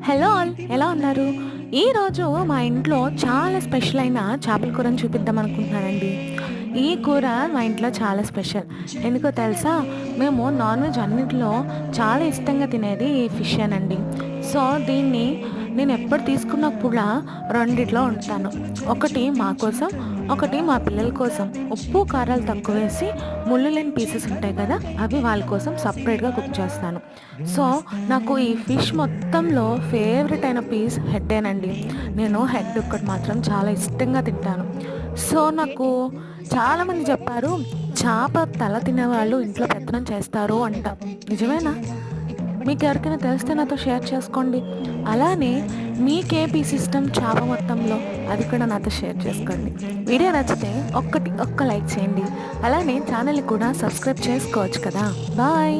Hello all ఎలా ఉన్నారు? ఈరోజు మా ఇంట్లో చాలా స్పెషల్ అయిన చేపల కూరని చూపిద్దాం అనుకుంటున్నానండి. ఈ కూర మా ఇంట్లో చాలా స్పెషల్. ఎందుకో తెలుసా? మేము నాన్ వెజ్ అన్నిటిలో చాలా ఇష్టంగా తినేది ఈ ఫిషేనండి. సో, దీన్ని నేనెప్పుడు తీసుకున్నా కూడా రెండిట్లో వండుతాను. ఒకటి మా కోసం, ఒకటి మా పిల్లల కోసం. ఉప్పు, కారాలు తక్కువేసి ముళ్ళు లేని పీసెస్ ఉంటాయి కదా! అవి వాళ్ళ కోసం సెపరేట్‌గా కుక్ చేస్తాను. సో, నాకు ఈ ఫిష్ మొత్తంలో ఫేవరెట్ అయిన పీస్ హెడ్డేనండి. నేను హెడ్ ఒక్కటి మాత్రం చాలా ఇష్టంగా తింటాను. సో, నాకు చాలామంది చెప్పారు, "చేప తల తినేవాళ్ళు ఇంట్లో పెత్తనం చేస్తారు" అంట. నిజమేనా? మీకెవరికైనా తెలిస్తే నాతో షేర్ చేసుకోండి. అలానే మీకే పీస్ ఇష్టం చేప మొత్తంలో? అది కూడా నాతో షేర్ చేసుకోండి. వీడియో నచ్చితే ఒక్క లైక్ చేయండి. అలానే ఛానల్‌ని కూడా సబ్స్క్రైబ్ చేసుకోవచ్చు కదా! బాయ్.